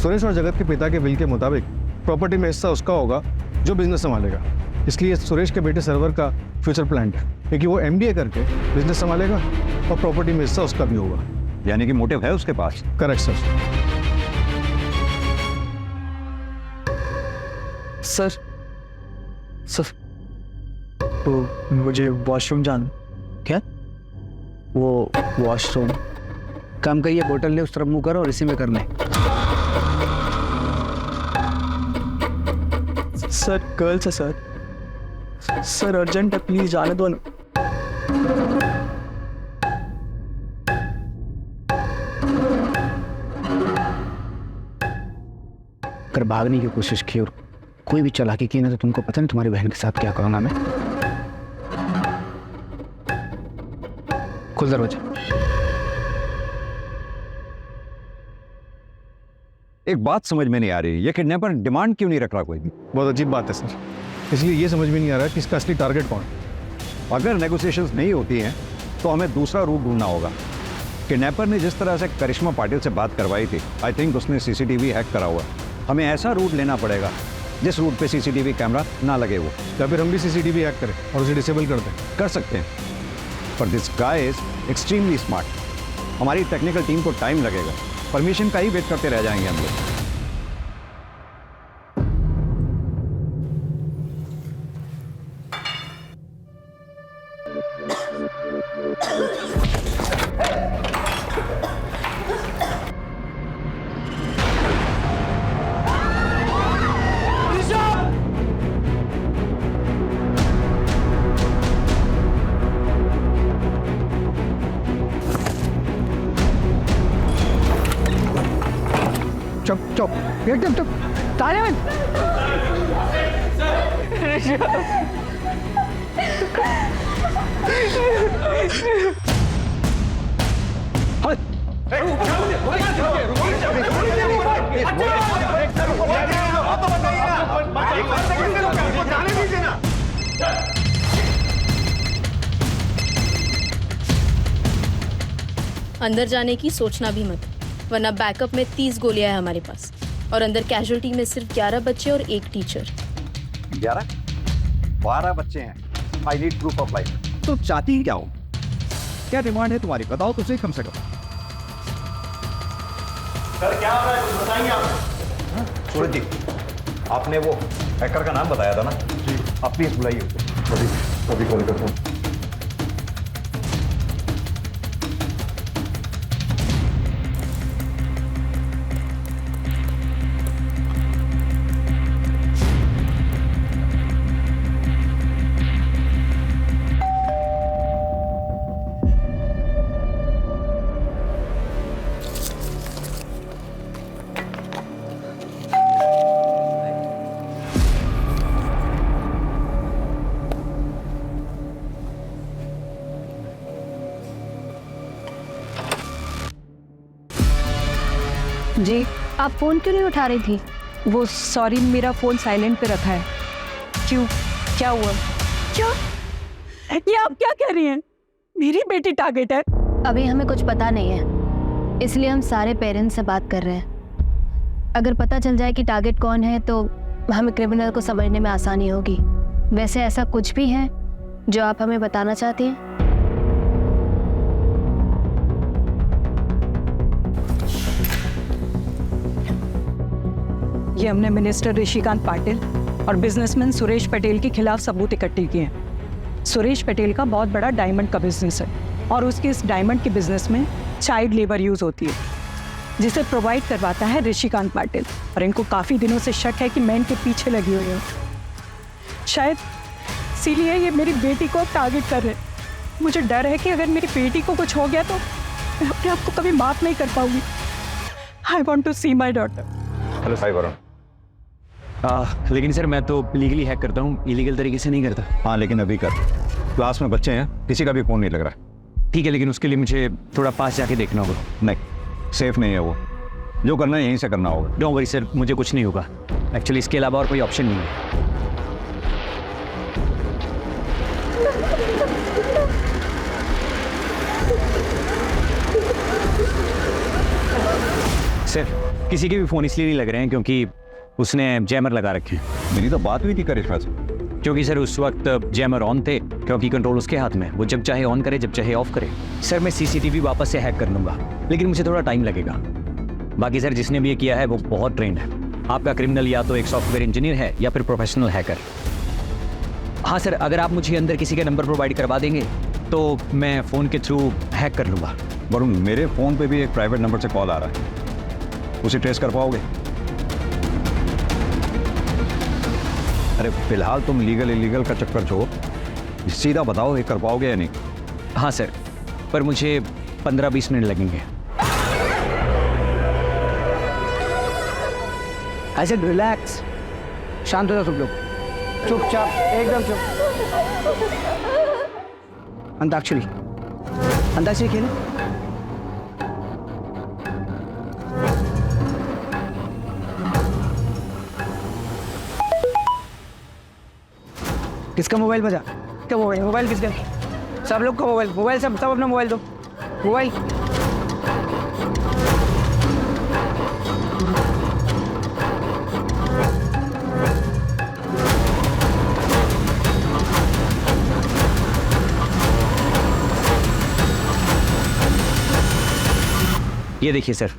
सुरेश और जगत के पिता के विल के मुताबिक प्रॉपर्टी में हिस्सा उसका होगा जो बिजनेस संभालेगा। इसलिए सुरेश के बेटे सर्वर का फ्यूचर प्लान है, क्योंकि वो एमबीए करके बिजनेस संभालेगा और प्रॉपर्टी में हिस्सा उसका भी होगा। यानी कि मोटिव है उसके पास। Correct sir. सर सर तो मुझे वॉशरूम जाना। क्या? वो वॉशरूम। काम करिए, बोतल ले उस तरफ मुंह करो और इसी में कर ले। सर गर्ल्स है सर। सर अर्जेंट है, प्लीज जाने दो ना। अगर भागने की कोशिश की और कोई भी चालाकी की ना तो तुमको पता नहीं तुम्हारी बहन के साथ क्या करूंगा मैं। खुल दरवाजा। एक बात समझ में नहीं आ रही, ये किडनैपर डिमांड क्यों नहीं रख रहा कोई भी? बहुत अजीब बात है सर, इसलिए ये समझ में नहीं आ रहा है कि इसका असली टारगेट कौन है। अगर नेगोशिएशंस नहीं होती हैं तो हमें दूसरा रूट ढूंढना होगा। किडनैपर ने जिस तरह से करिश्मा पाटिल से बात करवाई थी, आई थिंक उसने सीसीटीवी हैक करा हुआ। हमें ऐसा रूट लेना पड़ेगा जिस रूट पे सीसीटीवी कैमरा ना लगे वो। या फिर हम भी सीसीटीवी हैक करें और उसे डिसेबल कर दें। कर सकते हैं, पर this guy is extremely smart. हमारी टेक्निकल टीम को टाइम लगेगा, परमिशन का ही वेट करते रह जाएंगे हम लोग। चुप चुप एकदम चुप, ताले बंद। अंदर जाने की सोचना भी मत, वरना बैकअप में 30 गोलियां हैं हमारे पास, और अंदर कैजुअल्टी में सिर्फ 11 बच्चे और एक टीचर। 12 बच्चे हैं। I need proof of life. तो चाहती ही क्या हो? क्या डिमांड है तुम्हारी? बताओ तो सही कम से कम। सर क्या हो रहा है, कुछ बताएंगे आप? सूरज जी, आपने वो हैकर का नाम बताया था ना जी, आप प्लीज बुलाइए उसे। अभी कॉल करता हूँ। जी, आप फ़ोन क्यों नहीं उठा रही थी? वो सॉरी, मेरा फ़ोन साइलेंट पे रखा है। क्यों, क्या हुआ? क्या ये आप क्या कह रही हैं? मेरी बेटी टारगेट है? अभी हमें कुछ पता नहीं है, इसलिए हम सारे पेरेंट्स से बात कर रहे हैं। अगर पता चल जाए कि टारगेट कौन है तो हमें क्रिमिनल को समझने में आसानी होगी। वैसे ऐसा कुछ भी है जो आप हमें बताना चाहती हैं? ये हमने मिनिस्टर ऋषिकांत पाटिल और बिजनेसमैन सुरेश पटेल के खिलाफ सबूत इकट्ठे किए हैं। सुरेश पटेल का बहुत बड़ा डायमंड का बिजनेस है और उसके इस डायमंड के बिजनेस में चाइल्ड लेबर यूज़ होती है, जिसे प्रोवाइड करवाता है ऋषिकांत पाटिल। और इनको काफ़ी दिनों से शक है कि मैं इनके पीछे लगी हुई हूँ। शायद इसीलिए ये मेरी बेटी को टारगेट कर रहे हैं। मुझे डर है कि अगर मेरी बेटी को कुछ हो गया तो मैं अपने आप को कभी माफ़ नहीं कर पाऊंगी। I want to see my daughter. Hello Sai Varun. लेकिन सर मैं तो लीगली हैक करता हूँ, इलीगल तरीके से नहीं करता। हाँ लेकिन अभी कर, क्लास में बच्चे हैं, किसी का भी फोन नहीं लग रहा। ठीक है, लेकिन उसके लिए मुझे थोड़ा पास जाके देखना होगा। नहीं, सेफ नहीं है वो। जो करना है यहीं से करना होगा। डोंट वरी सर, मुझे कुछ नहीं होगा। एक्चुअली इसके अलावा और कोई ऑप्शन नहीं है। सर किसी के भी फ़ोन इसलिए नहीं लग रहे हैं क्योंकि उसने जैमर लगा रखे हैं। मेरी तो बात हुई थी करिश्मा से। क्योंकि सर उस वक्त जैमर ऑन थे, क्योंकि कंट्रोल उसके हाथ में, वो जब चाहे ऑन करे जब चाहे ऑफ करे। सर मैं सीसीटीवी वापस से हैक कर लूँगा, लेकिन मुझे थोड़ा टाइम लगेगा। बाकी सर जिसने भी ये किया है वो बहुत ट्रेंड है। आपका क्रिमिनल या तो एक सॉफ्टवेयर इंजीनियर है या फिर प्रोफेशनल हैकर। हाँ सर, अगर आप मुझे अंदर किसी का नंबर प्रोवाइड करवा देंगे तो मैं फ़ोन के थ्रू हैक कर लूँगा। वरुण, मेरे फ़ोन पे भी एक प्राइवेट नंबर से कॉल आ रहा है, उसे ट्रेस कर पाओगे? अरे फिलहाल तुम लीगल इलीगल का चक्कर छोड़ो, सीधा बताओ ये कर पाओगे या नहीं? हाँ सर, पर मुझे 15-20 मिनट लगेंगे। ऐसे रिलैक्स, शांत हो जाओ सब लोग, चुपचाप एकदम चुप। अंताक्षरी, अंताक्षरी खेले। किसका मोबाइल बजा? क्या मोबाइल किसका? सब लोग का मोबाइल सब अपना मोबाइल दो। मोबाइल ये देखिए सर,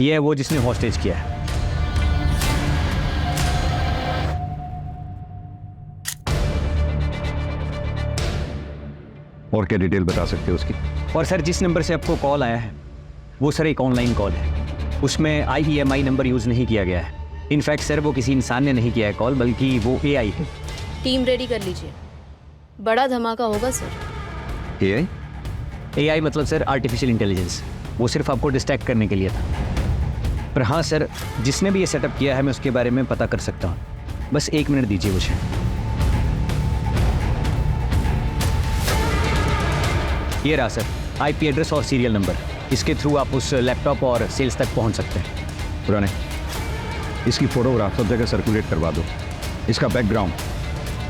ये है वो जिसने हॉस्टेज किया है। और क्या डिटेल बता सकते हो उसकी? और सर जिस नंबर से आपको कॉल आया है वो सर एक ऑनलाइन कॉल है, उसमें IEMI नंबर यूज़ नहीं किया गया है। इनफैक्ट सर वो किसी इंसान ने नहीं किया है कॉल, बल्कि वो AI है। टीम रेडी कर लीजिए, बड़ा धमाका होगा सर। AI? AI मतलब सर आर्टिफिशियल इंटेलिजेंस, वो सिर्फ आपको डिस्ट्रैक्ट करने के लिए था। पर हाँ सर, जिसने भी ये सेटअप किया है मैं उसके बारे में पता कर सकता हूँ, बस 1 मिनट दीजिए मुझे। ये रहा सर IP एड्रेस और सीरियल नंबर, इसके थ्रू आप उस लैपटॉप और सेल्स तक पहुँच सकते हैं। पुराने इसकी फोटोग्राफ सब जगह सर्कुलेट करवा दो, इसका बैकग्राउंड,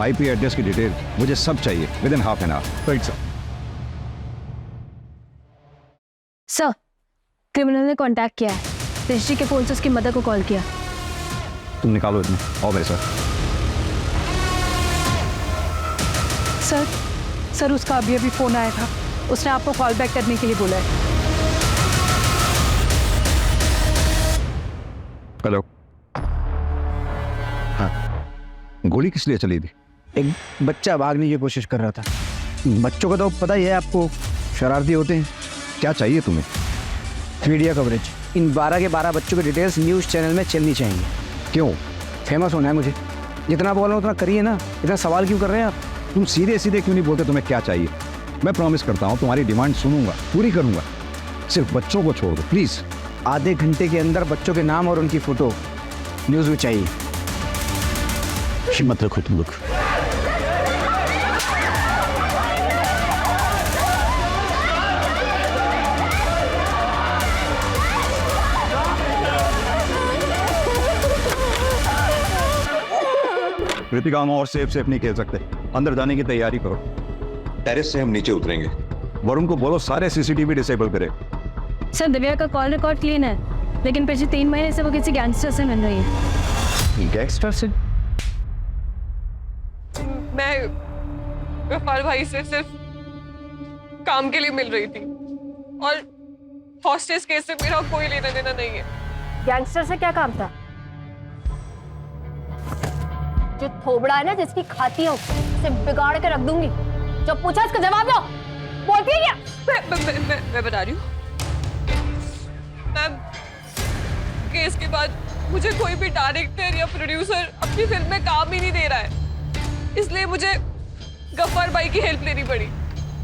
IP एड्रेस की डिटेल मुझे सब चाहिए within half an hour. Right sir. Sir, criminal ने कांटेक्ट किया है, ऋषि के फोन से उसकी मदर को कॉल किया। तुम निकालो इसमें, आओ मेरे साथ। सर उसका अभी फ़ोन आया था, उसने आपको कॉल बैक करने के लिए बोला है। हेलो। हाँ, गोली किस लिए चली थी? एक बच्चा भागने की कोशिश कर रहा था। बच्चों का तो पता ही है आपको, शरारती होते हैं। क्या चाहिए तुम्हें? मीडिया कवरेज, इन 12 के 12 बच्चों की डिटेल्स न्यूज़ चैनल में चलनी चाहिए। क्यों? फेमस होना है मुझे। जितना बोल रहा हूँ उतना करिए ना, इतना सवाल क्यों कर रहे हैं आप? तुम सीधे सीधे क्यों नहीं बोलते तुम्हें क्या चाहिए? मैं प्रॉमिस करता हूँ तुम्हारी डिमांड सुनूंगा, पूरी करूंगा। सिर्फ बच्चों को छोड़ दो प्लीज। आधे घंटे के अंदर बच्चों के नाम और उनकी फोटो न्यूज़ में चाहिए। हिम्मत रखो तुम लोग। कृतिका, हम और सेफ नहीं खेल सकते, अंदर जाने की तैयारी करो। टेरेस से हम नीचे उतरेंगे। वरुण को बोलो सारे CCTV डिसेबल करे। सर, दिव्या का कॉल रिकॉर्ड क्लीन है, लेकिन पिछले 3 महीने से वो किसी गैंगस्टर से मिल रही है। गैंगस्टर से? मैं गफ्फार भाई से सिर्फ काम के लिए मिल रही थी, और हॉस्टेज केस से मेरा कोई लेना देना नहीं है। गैंगस्टर से क्या काम था? जो थोबड़ा है ना, जिसकी खाती हो उसे बिगाड़ के रख दूंगी। जब पूछा इसका जवाब दो। बोलती है क्या? मैं बता रही हूँ मैम, केस के बाद मुझे कोई भी डायरेक्टर या प्रोड्यूसर अपनी फिल्म में काम ही नहीं दे रहा है, इसलिए मुझे गफ्फार भाई की हेल्प लेनी पड़ी।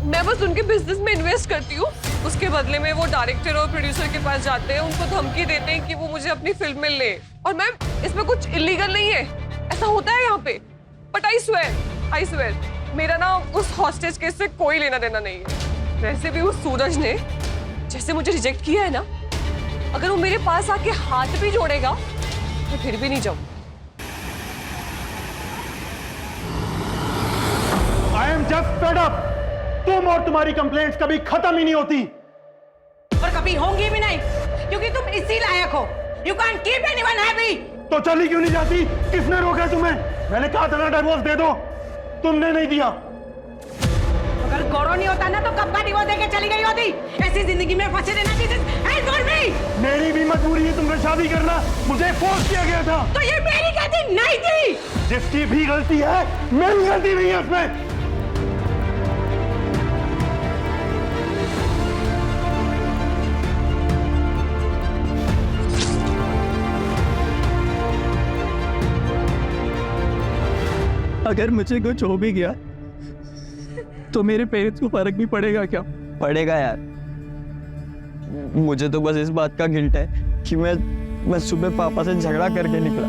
मैं बस उनके बिजनेस में इन्वेस्ट करती हूँ, उसके बदले में वो डायरेक्टर और प्रोड्यूसर के पास जाते हैं, उनको धमकी देते हैं कि वो मुझे अपनी फिल्म में ले। और मैम, इसमें कुछ इलीगल नहीं है, ऐसा होता है यहाँ पे। बट आई स्वेयर मेरा ना उस हॉस्टेज केस से कोई लेना देना नहीं है। वैसे भी उस सूरज ने जैसे मुझे रिजेक्ट किया है ना, अगर वो मेरे पास आके हाथ भी जोड़ेगा मैं फिर भी नहीं जाऊँ। I am just fed up. तुम और तुम्हारी कंप्लेंट्स कभी खत्म ही नहीं होती, और कभी होंगी भी नहीं, क्योंकि तुम इसी लायक हो। You can't keep anyone happy। तो चली क्यों नहीं जाती? किसने रोका तुम्हें? मैंने कहा था ना डिवोर्स दे दो, तुमने नहीं दिया। अगर गौरव नहीं होता ना तो कब का डिवोर्स देके चली गई होती। ऐसी जिंदगी में फंसे रहना चाहिए। मेरी भी मजबूरी है तुमसे शादी करना, मुझे फोर्स किया गया था। तो ये मेरी गलती नहीं थी। जिसकी भी गलती है, मेरी गलती नहीं है उसमें। अगर मुझे कुछ हो भी गया तो मेरे पेरेंट्स को फर्क भी पड़ेगा क्या? पड़ेगा यार। मुझे तो बस इस बात का गिल्ट है कि मैं सुबह पापा से झगड़ा करके निकला,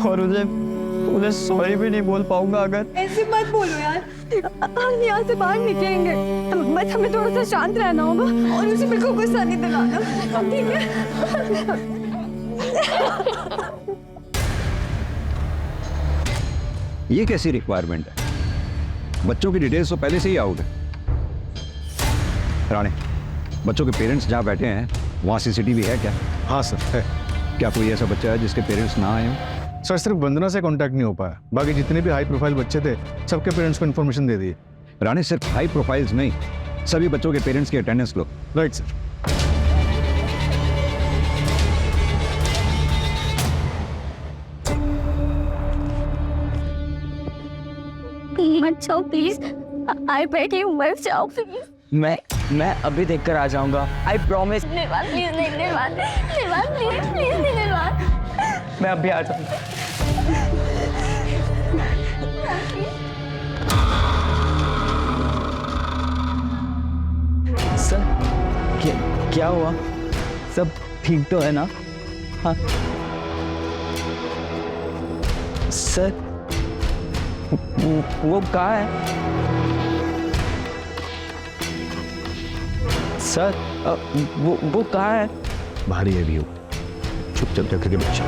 और उन्हें सॉरी भी नहीं बोल पाऊंगा। अगर ऐसी मत बोलो यार, हम यहाँ से बाहर निकलेंगे, बस हमें थोड़ा सा शांत रहना होगा और उसे बिल्कुल गुस्सा नहीं दिलाना, ठीक है? ये कैसी रिक्वायरमेंट है? बच्चों की डिटेल्स तो पहले से ही आउट है। राणे, बच्चों के पेरेंट्स जहाँ बैठे हैं वहाँ CCTV है क्या? हाँ सर है। क्या कोई ऐसा बच्चा है जिसके पेरेंट्स ना आए हों? सर सिर्फ वंदना से कांटेक्ट नहीं हो पाया, बाकी जितने भी हाई प्रोफाइल बच्चे थे सबके पेरेंट्स को इन्फॉर्मेशन दे दी। राणे, सिर्फ हाई प्रोफाइल्स नहीं, सभी बच्चों के पेरेंट्स की अटेंडेंस लो। Right sir. मत जाओ प्लीज, आई बेग यू मत जाओ प्लीज। मैं अभी देख कर आ जाऊंगा, आई प्रॉमिस। निर्वाण प्लीज नहीं, निर्वाण निर्वाण प्लीज प्लीज नहीं निर्वाण। मैं अभी आ जाऊंगा। सर क्या हुआ? सब ठीक तो है ना? हाँ सर, वो कहाँ है सर? वो कहाँ है? भारी है व्यू, चुपचाप जाकर के बच्चा।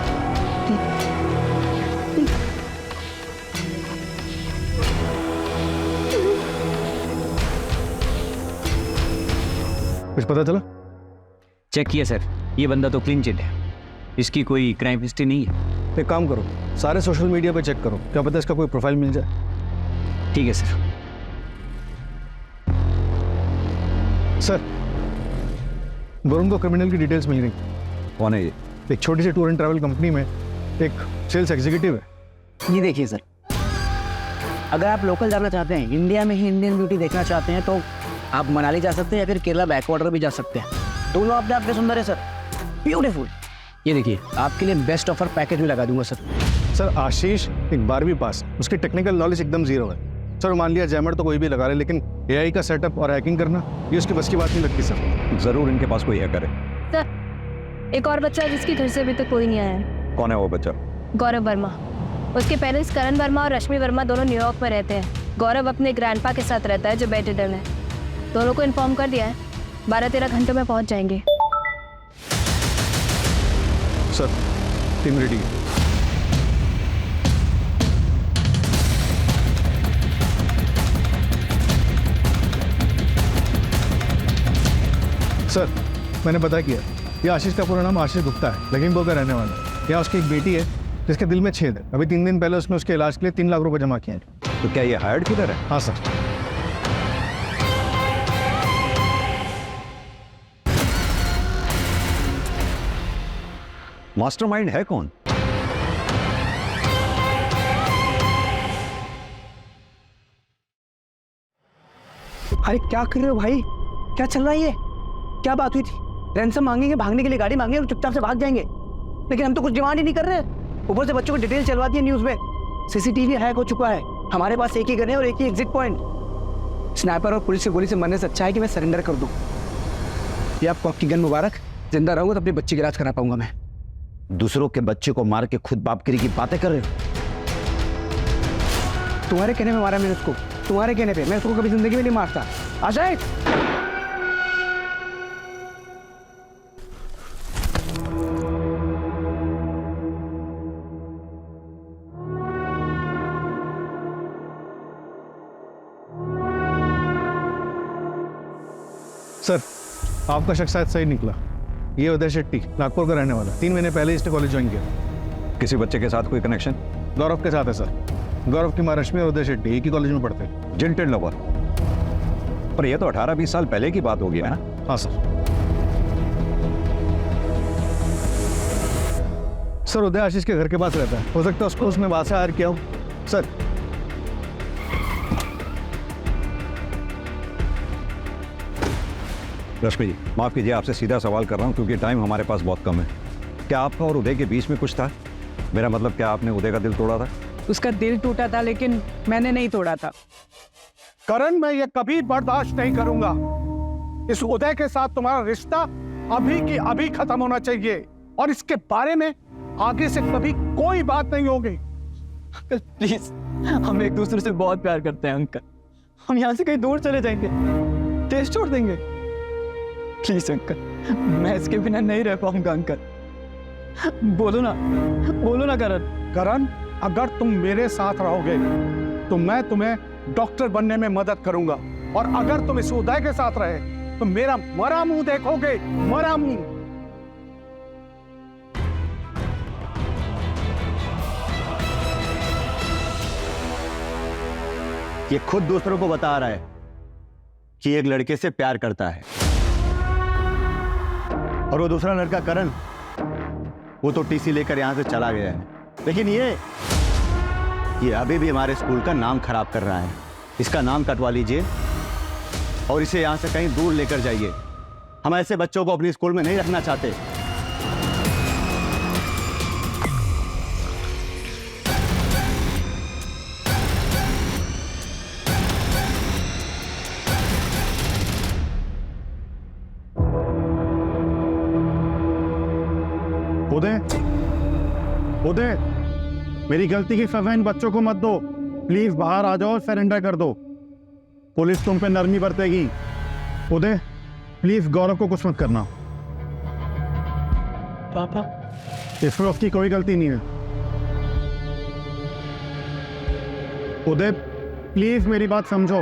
कुछ पता चला? चेक किया सर, ये बंदा तो क्लीन चिट है, इसकी कोई क्राइम हिस्ट्री नहीं है। एक काम करो, सारे सोशल मीडिया पे चेक करो, क्या पता इसका कोई प्रोफाइल मिल जाए। ठीक है सर। सर, वरुण को क्रिमिनल की डिटेल्स मिल गई। कौन है ये? एक छोटी सी टूर एंड ट्रैवल कंपनी में एक सेल्स एग्जीक्यूटिव है। ये देखिए सर, अगर आप लोकल जाना चाहते हैं, इंडिया में ही इंडियन ब्यूटी देखना चाहते हैं, तो आप मनाली जा सकते हैं या फिर केरला बैकवाटर भी जा सकते हैं। दोनों अपने आप में सुंदर है सर, ब्यूटीफुल। ये देखिए, आपके लिए बेस्ट ऑफर पैकेज भी लगा दूंगा सर। सर आशीष एक 12वीं पास, उसकी टेक्निकल नॉलेज एकदम जीरो है सर। मान लिया जैमर तो कोई भी लगा ले, लेकिन एआई का सेटअप और हैकिंग करना ये उसकी बस की बात नहीं लगती सर। जरूर इनके पास कोई हैकर है। सर, एक और बच्चा है जिसकी घर से अभी तक कोई नहीं आया है। कौन है वो बच्चा? गौरव वर्मा। उसके पेरेंट्स करण वर्मा और रश्मि वर्मा दोनों न्यूयॉर्क में रहते हैं। गौरव अपने ग्रैंडपा के साथ रहता है जो बेड रिडन है। दोनों को इन्फॉर्म कर दिया है, 12-13 घंटों में पहुंच जाएंगे। सर, टीम रेडी है। सर, मैंने पता किया, ये आशीष का पूरा नाम आशीष गुप्ता है, लखीमपुर का रहने वाला है। यहाँ उसकी एक बेटी है जिसके दिल में छेद है। अभी 3 दिन पहले उसने उसके इलाज के लिए 3 लाख रुपए जमा किए हैं। तो क्या ये हायर्ड किलर है? हाँ सर। मास्टरमाइंड है कौन? अरे क्या कर रहे हो भाई? क्या चल रहा है ये? क्या बात हुई थी? रैंसम मांगेंगे, भागने के लिए गाड़ी मांगेंगे और चुपचाप से भाग जाएंगे, लेकिन हम तो कुछ डिमांड ही नहीं कर रहे। ऊपर से बच्चों को डिटेल चलवा दी है न्यूज़ में। सीसीटीवी हैक हो चुका है, हमारे पास एक ही गन है और एक ही एग्जिट पॉइंट। स्नाइपर और पुलिस की गोली से मरने से अच्छा है कि मैं सरेंडर कर दूं। ये आपको आपकी गन मुबारक। जिंदा रहूंगा तो अपनी बच्ची का इलाज करा पाऊंगा मैं। दूसरों के बच्चे को मार के खुद बापगिरी की बातें कर रहे हो? तुम्हारे कहने में मारा मैंने उसको, तुम्हारे कहने पे। मैं उसको कभी जिंदगी में नहीं मारता। अजय, सर, आपका शक शायद सही निकला। ये उदय शेट्टी, नागपुर का रहने वाला, 3 महीने पहले इसने कॉलेज ज्वाइन किया। किसी बच्चे के साथ कोई कनेक्शन? गौरव के साथ है सर। गौरव की माँ रश्मि और उदय शेट्टी एक ही कॉलेज में पढ़ते हैं। जिंटेड लवर। पर ये तो 18-20 साल पहले की बात होगी ना? हाँ सर। सर, उदय आशीष के घर के पास रहता है, हो सकता है उसको उसने वहां से हायर किया हो। सर, रश्मि जी, माफ कीजिए, आपसे सीधा सवाल कर रहा हूँ क्योंकि टाइम हमारे पास बहुत कम है। क्या आपका और उदय के बीच में कुछ था? मेरा मतलब, क्या आपने उदय का दिल तोड़ा था? उसका दिल टूटा था, लेकिन मैंने नहीं तोड़ा था। करण, मैं ये कभी बर्दाश्त नहीं करूंगा। इस उदय के साथ तुम्हारा रिश्ता अभी की अभी खत्म होना चाहिए और इसके बारे में आगे से कभी कोई बात नहीं होगी। अंकल प्लीज, हम एक दूसरे से बहुत प्यार करते हैं अंकल। हम यहाँ से कहीं दूर चले जाएंगे, देश छोड़ देंगे। प्लीज अंकल, मैं इसके बिना नहीं रह पाऊंगा अंकल। बोलो ना करण। करण, अगर तुम मेरे साथ रहोगे तो मैं तुम्हें डॉक्टर बनने में मदद करूंगा, और अगर तुम इस उदय के साथ रहे तो मेरा मरा मुंह देखोगे, मरा मुंह। ये खुद दूसरों को बता रहा है कि एक लड़के से प्यार करता है, और वो दूसरा लड़का करण, वो तो टीसी लेकर यहां से चला गया है। लेकिन ये अभी भी हमारे स्कूल का नाम खराब कर रहा है। इसका नाम कटवा लीजिए और इसे यहाँ से कहीं दूर लेकर जाइए। हम ऐसे बच्चों को अपने स्कूल में नहीं रखना चाहते। उदय, उदय, मेरी गलती की सजा इन बच्चों को मत दो। प्लीज बाहर आ जाओ और सरेंडर कर दो। पुलिस तुम पे नरमी बरतेगी। उदय, प्लीज गौरव को कुछ मत करना। पापा, इसमें उसकी कोई गलती नहीं है। उदय, प्लीज मेरी बात समझो।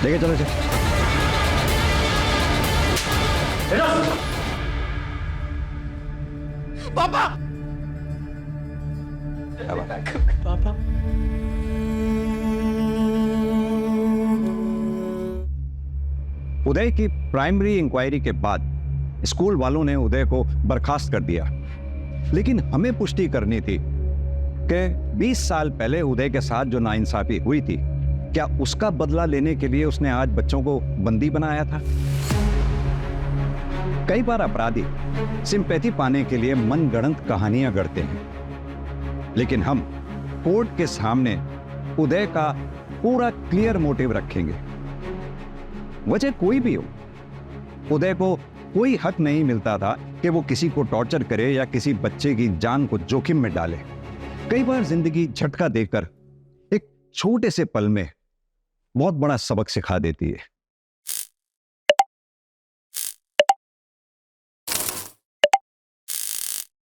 लेके चलो इसे। पापा, पापा, उदय की प्राइमरी इंक्वायरी के बाद स्कूल वालों ने उदय को बर्खास्त कर दिया, लेकिन हमें पुष्टि करनी थी कि 20 साल पहले उदय के साथ जो नाइंसाफी हुई थी, क्या उसका बदला लेने के लिए उसने आज बच्चों को बंदी बनाया था? कई बार अपराधी सिंपैथी पाने के लिए मनगढ़ंत कहानियां गढ़ते हैं, लेकिन हम कोर्ट के सामने उदय का पूरा क्लियर मोटिव रखेंगे। वजह कोई भी हो, उदय को कोई हक नहीं मिलता था कि वो किसी को टॉर्चर करे या किसी बच्चे की जान को जोखिम में डाले। कई बार जिंदगी झटका देकर एक छोटे से पल में बहुत बड़ा सबक सिखा देती है।